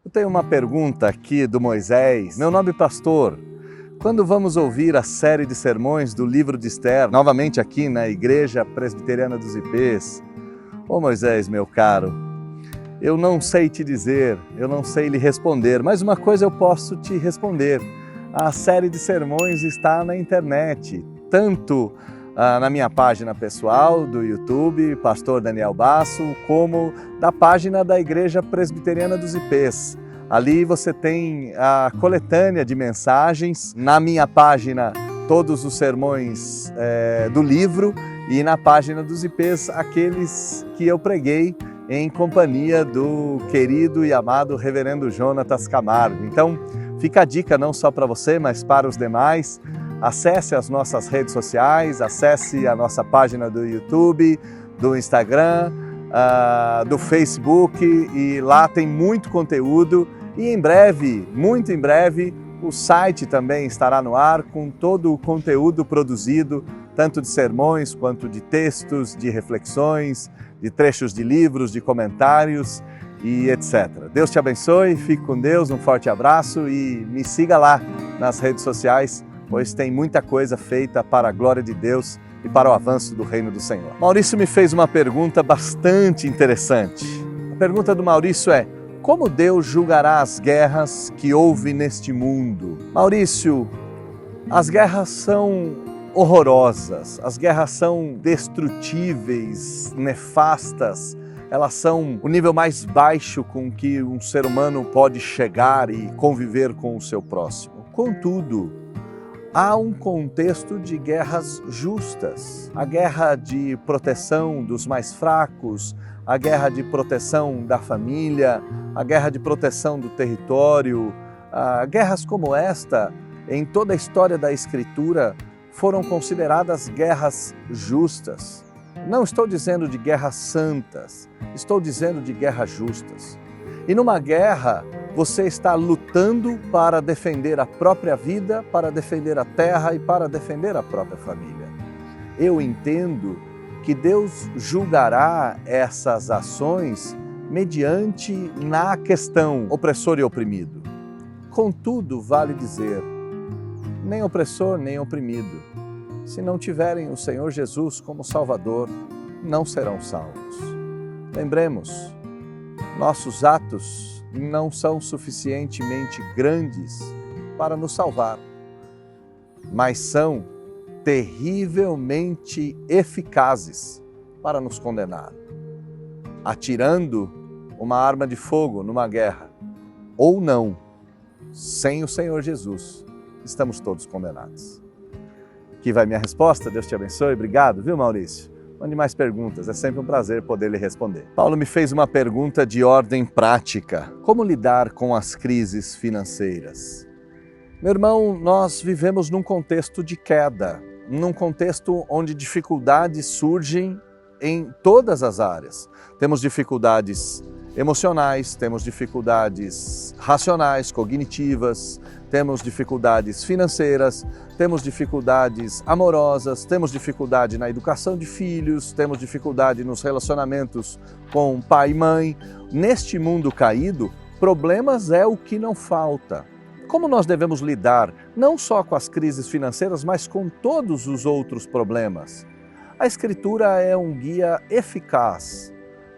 Eu tenho uma pergunta aqui do Moisés. Meu nome é Pastor. Quando vamos ouvir a série de sermões do livro de Esther, novamente aqui na Igreja Presbiteriana dos Ipês? Ô Moisés, meu caro, eu não sei te dizer, eu não sei lhe responder, mas uma coisa eu posso te responder. A série de sermões está na internet, tanto na minha página pessoal do YouTube, Pastor Daniel Basso, como da página da Igreja Presbiteriana dos Ipês. Ali você tem a coletânea de mensagens, na minha página todos os sermões do livro e na página dos Ipês aqueles que eu preguei em companhia do querido e amado Reverendo Jonatas Camargo. Então fica a dica não só para você, mas para os demais. Acesse as nossas redes sociais, acesse a nossa página do YouTube, do Instagram, do Facebook, e lá tem muito conteúdo. E em breve, muito em breve, o site também estará no ar com todo o conteúdo produzido, tanto de sermões quanto de textos, de reflexões, de trechos de livros, de comentários e etc. Deus te abençoe, fique com Deus, um forte abraço e me siga lá nas redes sociais, pois tem muita coisa feita para a glória de Deus e para o avanço do reino do Senhor. Maurício me fez uma pergunta bastante interessante. A pergunta do Maurício é: como Deus julgará as guerras que houve neste mundo? Maurício, as guerras são horrorosas, as guerras são destrutíveis, nefastas, elas são o nível mais baixo com que um ser humano pode chegar e conviver com o seu próximo. Contudo, há um contexto de guerras justas, a guerra de proteção dos mais fracos, a guerra de proteção da família, a guerra de proteção do território. Guerras como esta, em toda a história da Escritura, foram consideradas guerras justas. Não estou dizendo de guerras santas, estou dizendo de guerras justas. E numa guerra, você está lutando para defender a própria vida, para defender a terra e para defender a própria família. Eu entendo que Deus julgará essas ações mediante na questão opressor e oprimido. Contudo, vale dizer, nem opressor nem oprimido, se não tiverem o Senhor Jesus como Salvador, não serão salvos. Lembremos, nossos atos não são suficientemente grandes para nos salvar, mas são terrivelmente eficazes para nos condenar. Atirando uma arma de fogo numa guerra, ou não, sem o Senhor Jesus, estamos todos condenados. Aqui vai minha resposta, Deus te abençoe, obrigado, viu Maurício? Mande mais perguntas, é sempre um prazer poder lhe responder. Paulo me fez uma pergunta de ordem prática: como lidar com as crises financeiras? Meu irmão, nós vivemos num contexto de queda, num contexto onde dificuldades surgem em todas as áreas. Temos dificuldades emocionais, temos dificuldades racionais, cognitivas, temos dificuldades financeiras, temos dificuldades amorosas, temos dificuldade na educação de filhos, temos dificuldade nos relacionamentos com pai e mãe. Neste mundo caído, problemas é o que não falta. Como nós devemos lidar não só com as crises financeiras, mas com todos os outros problemas? A Escritura é um guia eficaz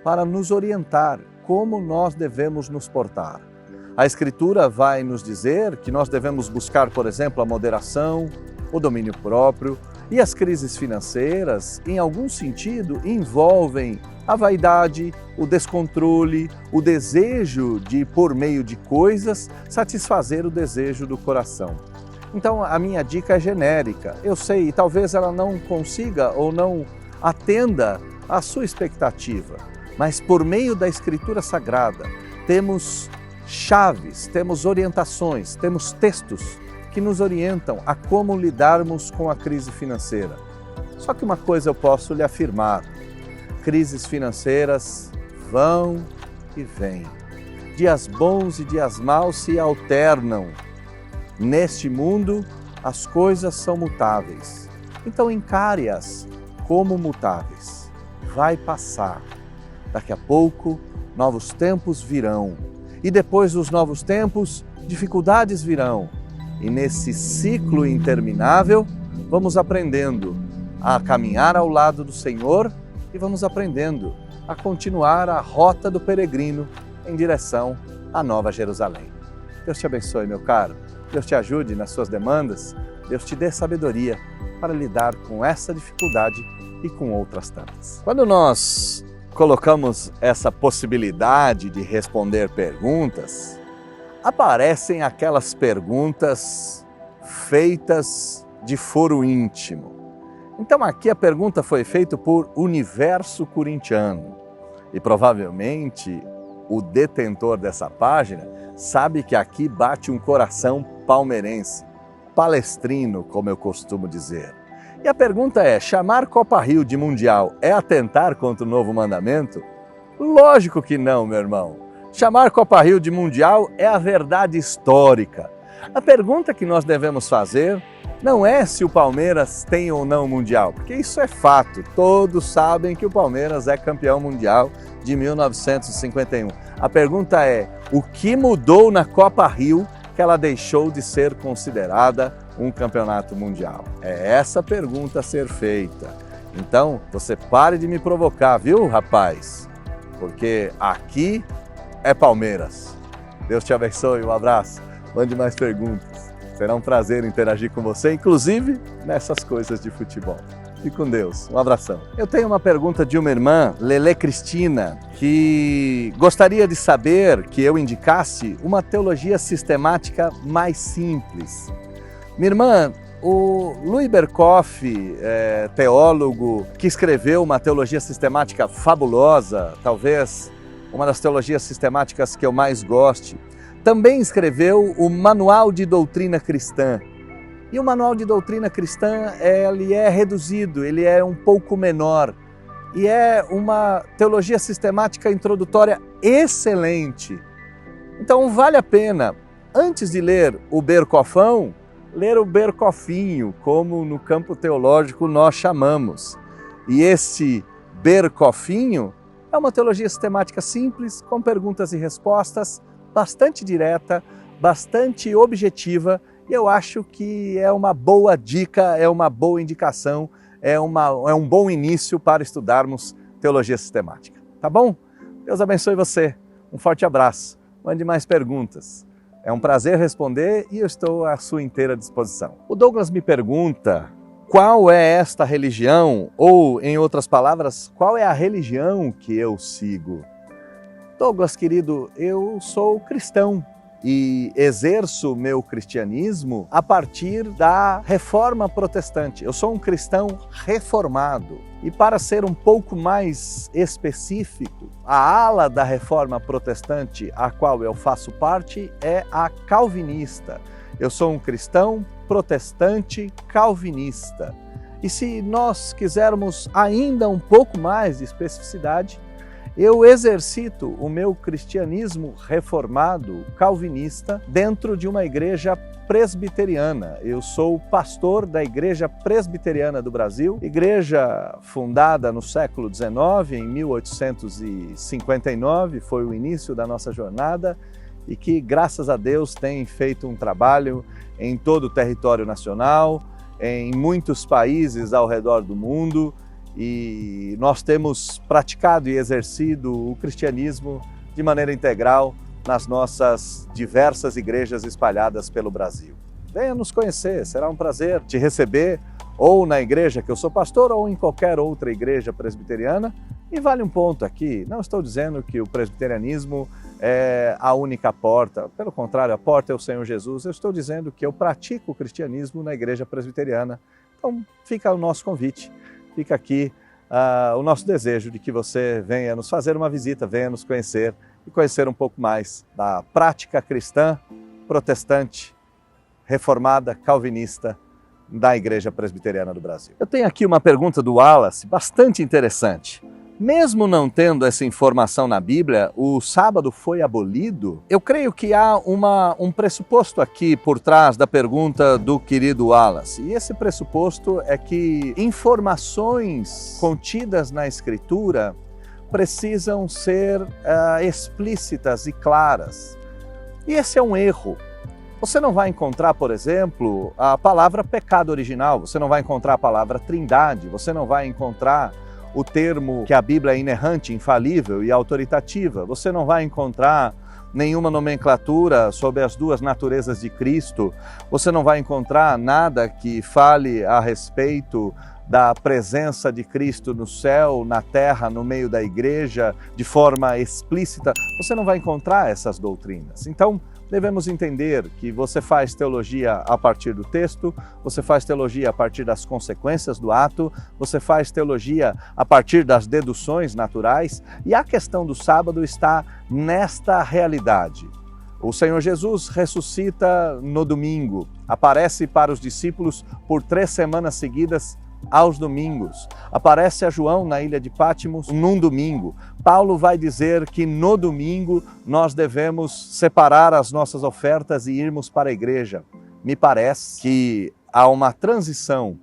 para nos orientar como nós devemos nos portar. A Escritura vai nos dizer que nós devemos buscar, por exemplo, a moderação, o domínio próprio, e as crises financeiras, em algum sentido, envolvem a vaidade, o descontrole, o desejo de, por meio de coisas, satisfazer o desejo do coração. Então, a minha dica é genérica. Eu sei, talvez ela não consiga ou não atenda à sua expectativa, mas por meio da Escritura Sagrada, temos chaves, temos orientações, temos textos que nos orientam a como lidarmos com a crise financeira. Só que uma coisa eu posso lhe afirmar: crises financeiras vão e vêm. Dias bons e dias maus se alternam. Neste mundo, as coisas são mutáveis. Então encare-as como mutáveis. Vai passar. Daqui a pouco, novos tempos virão. E depois dos novos tempos, dificuldades virão. E nesse ciclo interminável, vamos aprendendo a caminhar ao lado do Senhor e vamos aprendendo a continuar a rota do peregrino em direção à Nova Jerusalém. Deus te abençoe, meu caro. Deus te ajude nas suas demandas. Deus te dê sabedoria para lidar com essa dificuldade e com outras tantas. Quando nós colocamos essa possibilidade de responder perguntas, aparecem aquelas perguntas feitas de foro íntimo. Então aqui a pergunta foi feita por Universo Corintiano e provavelmente o detentor dessa página sabe que aqui bate um coração palmeirense, palestrino, como eu costumo dizer. E a pergunta é, chamar Copa Rio de Mundial é atentar contra o novo mandamento? Lógico que não, meu irmão. Chamar Copa Rio de Mundial é a verdade histórica. A pergunta que nós devemos fazer não é se o Palmeiras tem ou não o Mundial, porque isso é fato. Todos sabem que o Palmeiras é campeão mundial de 1951. A pergunta é, o que mudou na Copa Rio que ela deixou de ser considerada um campeonato mundial? É essa pergunta a ser feita. Então, você pare de me provocar, viu, rapaz? Porque aqui é Palmeiras. Deus te abençoe, um abraço. Mande mais perguntas. Será um prazer interagir com você, inclusive nessas coisas de futebol. Fique com Deus. Um abração. Eu tenho uma pergunta de uma irmã, Lele Cristina, que gostaria de saber que eu indicasse uma teologia sistemática mais simples. Minha irmã, o Louis Berkhoff, teólogo, que escreveu uma teologia sistemática fabulosa, talvez uma das teologias sistemáticas que eu mais goste, também escreveu o Manual de Doutrina Cristã. E o Manual de Doutrina Cristã, ele é reduzido, ele é um pouco menor. E é uma teologia sistemática introdutória excelente. Então vale a pena, antes de ler o Berkoffão, ler o Berkoffinho, como no campo teológico nós chamamos. E esse Berkoffinho é uma teologia sistemática simples, com perguntas e respostas, bastante direta, bastante objetiva, e eu acho que é uma boa dica, é uma boa indicação, é um bom início para estudarmos teologia sistemática. Tá bom? Deus abençoe você. Um forte abraço. Mande mais perguntas. É um prazer responder e eu estou à sua inteira disposição. O Douglas me pergunta qual é esta religião, ou, em outras palavras, qual é a religião que eu sigo? Douglas, querido, eu sou cristão e exerço meu cristianismo a partir da Reforma Protestante. Eu sou um cristão reformado. E para ser um pouco mais específico, a ala da Reforma Protestante a qual eu faço parte é a calvinista. Eu sou um cristão protestante calvinista. E se nós quisermos ainda um pouco mais de especificidade, eu exercito o meu cristianismo reformado, calvinista, dentro de uma igreja presbiteriana. Eu sou pastor da Igreja Presbiteriana do Brasil, igreja fundada no século XIX, em 1859, foi o início da nossa jornada, e que, graças a Deus, tem feito um trabalho em todo o território nacional, em muitos países ao redor do mundo, e nós temos praticado e exercido o cristianismo de maneira integral nas nossas diversas igrejas espalhadas pelo Brasil. Venha nos conhecer, será um prazer te receber ou na igreja que eu sou pastor ou em qualquer outra igreja presbiteriana. E vale um ponto aqui, não estou dizendo que o presbiterianismo é a única porta, pelo contrário, a porta é o Senhor Jesus. Eu estou dizendo que eu pratico o cristianismo na igreja presbiteriana. Então fica o nosso convite. Fica aqui o nosso desejo de que você venha nos fazer uma visita, venha nos conhecer e conhecer um pouco mais da prática cristã, protestante, reformada, calvinista da Igreja Presbiteriana do Brasil. Eu tenho aqui uma pergunta do Wallace, bastante interessante. Mesmo não tendo essa informação na Bíblia, o sábado foi abolido? Eu creio que há um pressuposto aqui por trás da pergunta do querido Wallace. E esse pressuposto é que informações contidas na Escritura precisam ser explícitas e claras. E esse é um erro. Você não vai encontrar, por exemplo, a palavra pecado original, você não vai encontrar a palavra trindade, você não vai encontrar o termo que a Bíblia é inerrante, infalível e autoritativa, você não vai encontrar nenhuma nomenclatura sobre as duas naturezas de Cristo, você não vai encontrar nada que fale a respeito da presença de Cristo no céu, na terra, no meio da igreja, de forma explícita. Você não vai encontrar essas doutrinas. Então, devemos entender que você faz teologia a partir do texto, você faz teologia a partir das consequências do ato, você faz teologia a partir das deduções naturais, e a questão do sábado está nesta realidade. O Senhor Jesus ressuscita no domingo, aparece para os discípulos por 3 semanas seguidas aos domingos, aparece a João na ilha de Patmos num domingo. Paulo vai dizer que no domingo nós devemos separar as nossas ofertas e irmos para a igreja. Me parece que há uma transição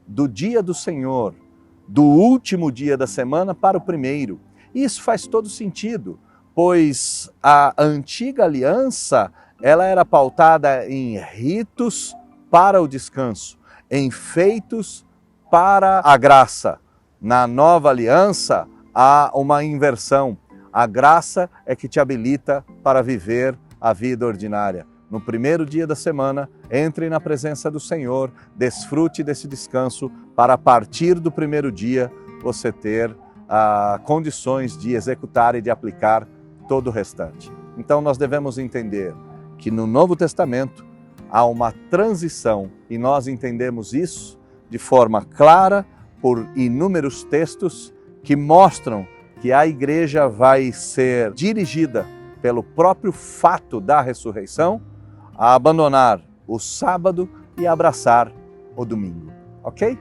do dia do Senhor, do último dia da semana para o primeiro. E isso faz todo sentido, pois a antiga aliança ela era pautada em ritos para o descanso, em feitos para a graça. Na nova aliança há uma inversão. A graça é que te habilita para viver a vida ordinária. No primeiro dia da semana, entre na presença do Senhor, desfrute desse descanso para a partir do primeiro dia você ter condições de executar e de aplicar todo o restante. Então nós devemos entender que no Novo Testamento há uma transição e nós entendemos isso de forma clara por inúmeros textos que mostram que a igreja vai ser dirigida pelo próprio fato da ressurreição a abandonar o sábado e abraçar o domingo, ok?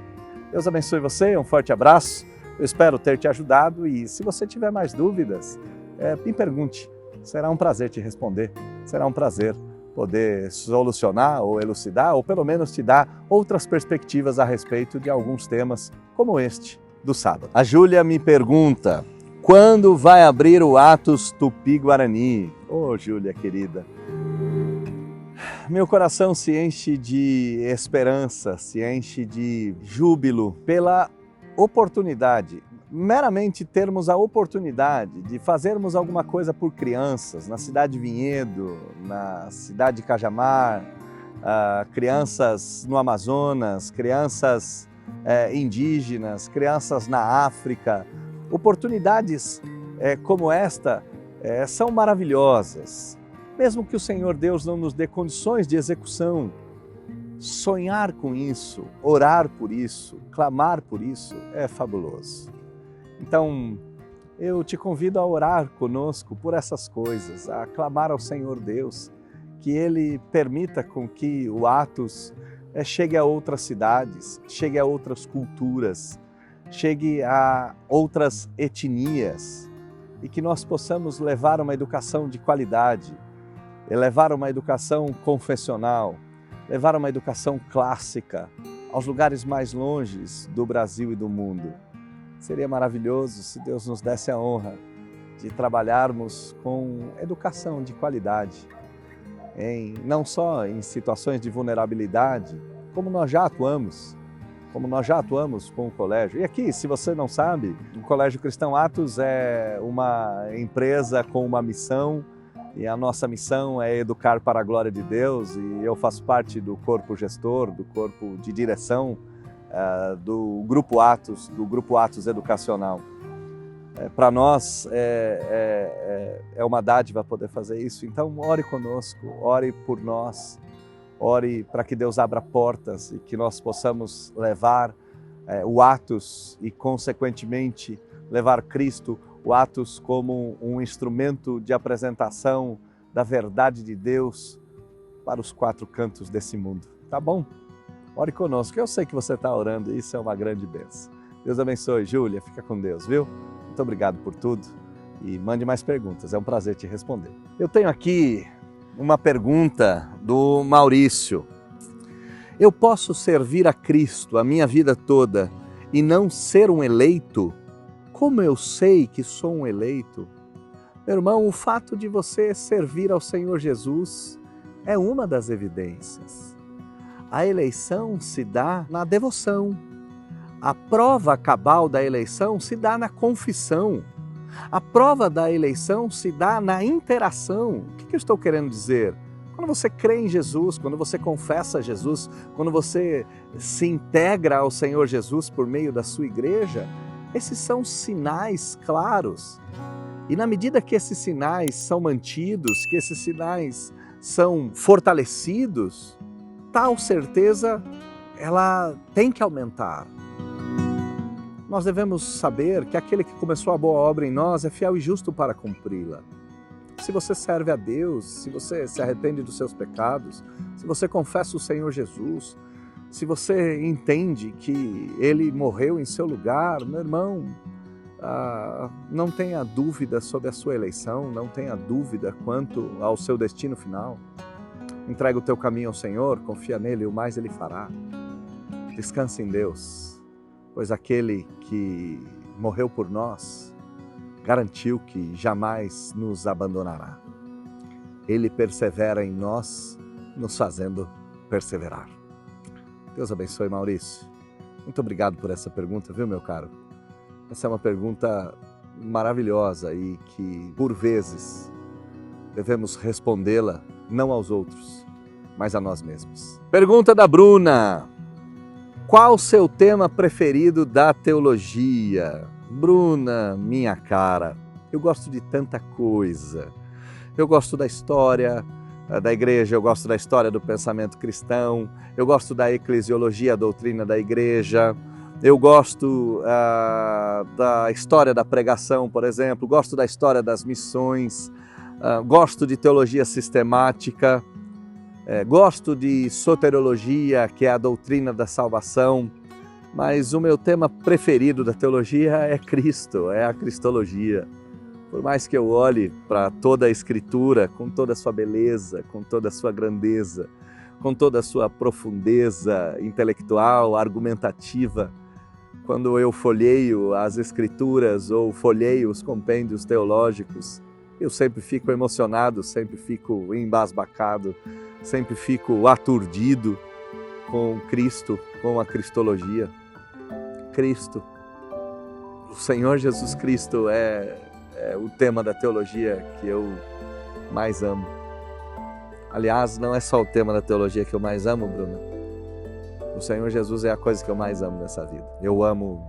Deus abençoe você, um forte abraço, eu espero ter te ajudado e se você tiver mais dúvidas, me pergunte, será um prazer te responder, será um prazer poder solucionar ou elucidar, ou pelo menos te dar outras perspectivas a respeito de alguns temas como este do sábado. A Júlia me pergunta, quando vai abrir o Atos Tupi-Guarani? Ô, Júlia querida, meu coração se enche de esperança, se enche de júbilo pela oportunidade, meramente termos a oportunidade de fazermos alguma coisa por crianças na cidade de Vinhedo, na cidade de Cajamar, crianças no Amazonas, crianças indígenas, crianças na África. Oportunidades como esta são maravilhosas. Mesmo que o Senhor Deus não nos dê condições de execução, sonhar com isso, orar por isso, clamar por isso é fabuloso. Então, eu te convido a orar conosco por essas coisas, a clamar ao Senhor Deus, que Ele permita com que o Atos chegue a outras cidades, chegue a outras culturas, chegue a outras etnias e que nós possamos levar uma educação de qualidade, levar uma educação confessional, levar uma educação clássica aos lugares mais longes do Brasil e do mundo. Seria maravilhoso se Deus nos desse a honra de trabalharmos com educação de qualidade, não só em situações de vulnerabilidade, como nós já atuamos com o colégio. E aqui, se você não sabe, o Colégio Cristão Atos é uma empresa com uma missão, e a nossa missão é educar para a glória de Deus, e eu faço parte do corpo gestor, do corpo de direção do Grupo Atos Educacional. Para nós é uma dádiva poder fazer isso, então ore conosco, ore por nós, ore para que Deus abra portas e que nós possamos levar o Atos e, consequentemente, levar Cristo, o Atos como um instrumento de apresentação da verdade de Deus para os 4 cantos desse mundo, tá bom? Ore conosco, eu sei que você está orando e isso é uma grande bênção. Deus abençoe, Júlia, fica com Deus, viu? Muito obrigado por tudo e mande mais perguntas, é um prazer te responder. Eu tenho aqui uma pergunta do Maurício. Eu posso servir a Cristo a minha vida toda e não ser um eleito? Como eu sei que sou um eleito? Meu irmão, o fato de você servir ao Senhor Jesus é uma das evidências. A eleição se dá na devoção. A prova cabal da eleição se dá na confissão. A prova da eleição se dá na interação. O que eu estou querendo dizer? Quando você crê em Jesus, quando você confessa Jesus, quando você se integra ao Senhor Jesus por meio da sua igreja, esses são sinais claros. E na medida que esses sinais são mantidos, que esses sinais são fortalecidos, tal certeza ela tem que aumentar. Nós devemos saber que aquele que começou a boa obra em nós é fiel e justo para cumpri-la. Se você serve a Deus, se você se arrepende dos seus pecados, se você confessa o Senhor Jesus, se você entende que Ele morreu em seu lugar, meu irmão, não tenha dúvida sobre a sua eleição, não tenha dúvida quanto ao seu destino final. Entrega o teu caminho ao Senhor, confia nele e o mais Ele fará. Descansa em Deus, pois aquele que morreu por nós garantiu que jamais nos abandonará. Ele persevera em nós, nos fazendo perseverar. Deus abençoe, Maurício. Muito obrigado por essa pergunta, viu, meu caro? Essa é uma pergunta maravilhosa e que, por vezes, devemos respondê-la não aos outros, mas a nós mesmos. Pergunta da Bruna. Qual o seu tema preferido da teologia? Bruna, minha cara, eu gosto de tanta coisa. Eu gosto da história da igreja, eu gosto da história do pensamento cristão, eu gosto da eclesiologia, a doutrina da igreja, eu gosto da história da pregação, por exemplo, gosto da história das missões, gosto de teologia sistemática, gosto de soteriologia, que é a doutrina da salvação, mas o meu tema preferido da teologia é Cristo, é a cristologia. Por mais que eu olhe para toda a Escritura, com toda a sua beleza, com toda a sua grandeza, com toda a sua profundeza intelectual, argumentativa, quando eu folheio as Escrituras ou folheio os compêndios teológicos, eu sempre fico emocionado, sempre fico embasbacado, sempre fico aturdido com Cristo, com a cristologia. Cristo, o Senhor Jesus Cristo é o tema da teologia que eu mais amo. Aliás, não é só o tema da teologia que eu mais amo, Bruno. O Senhor Jesus é a coisa que eu mais amo nessa vida. Eu amo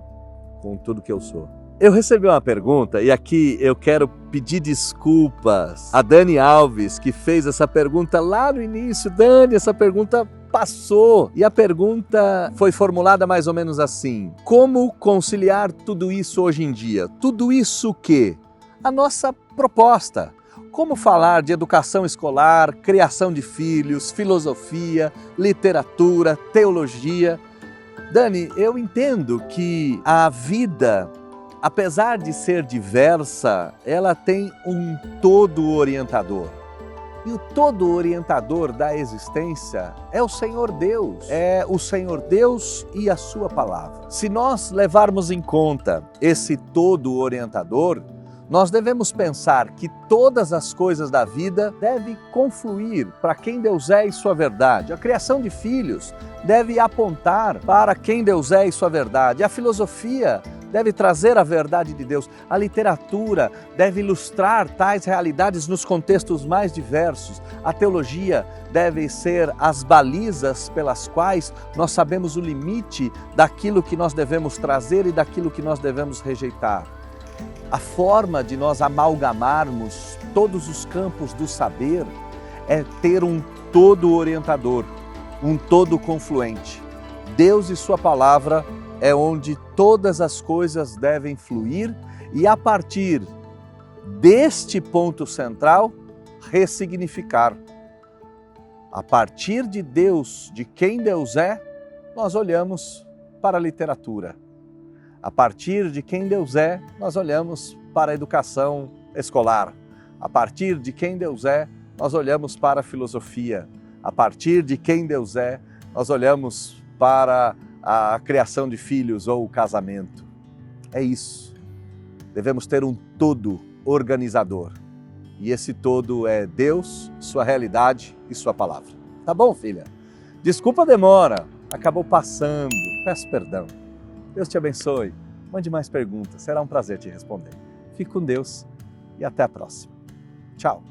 com tudo que eu sou. Eu recebi uma pergunta e aqui eu quero pedir desculpas a Dani Alves, que fez essa pergunta lá no início. Dani, essa pergunta passou e a pergunta foi formulada mais ou menos assim: como conciliar tudo isso hoje em dia? Tudo isso o quê? A nossa proposta. Como falar de educação escolar, criação de filhos, filosofia, literatura, teologia. Dani, eu entendo que a vida, apesar de ser diversa, ela tem um todo orientador. E o todo orientador da existência é o Senhor Deus. É o Senhor Deus e a sua palavra. Se nós levarmos em conta esse todo orientador, nós devemos pensar que todas as coisas da vida devem confluir para quem Deus é e sua verdade. A criação de filhos deve apontar para quem Deus é e sua verdade. A filosofia deve trazer a verdade de Deus. A literatura deve ilustrar tais realidades nos contextos mais diversos. A teologia deve ser as balizas pelas quais nós sabemos o limite daquilo que nós devemos trazer e daquilo que nós devemos rejeitar. A forma de nós amalgamarmos todos os campos do saber é ter um todo orientador, um todo confluente. Deus e sua palavra é onde todas as coisas devem fluir e, a partir deste ponto central, ressignificar. A partir de Deus, de quem Deus é, nós olhamos para a literatura. A partir de quem Deus é, nós olhamos para a educação escolar. A partir de quem Deus é, nós olhamos para a filosofia. A partir de quem Deus é, nós olhamos para a criação de filhos ou o casamento. É isso. Devemos ter um todo organizador. E esse todo é Deus, sua realidade e sua palavra. Tá bom, filha? Desculpa a demora, acabou passando, peço perdão. Deus te abençoe. Mande mais perguntas, será um prazer te responder. Fique com Deus e até a próxima. Tchau.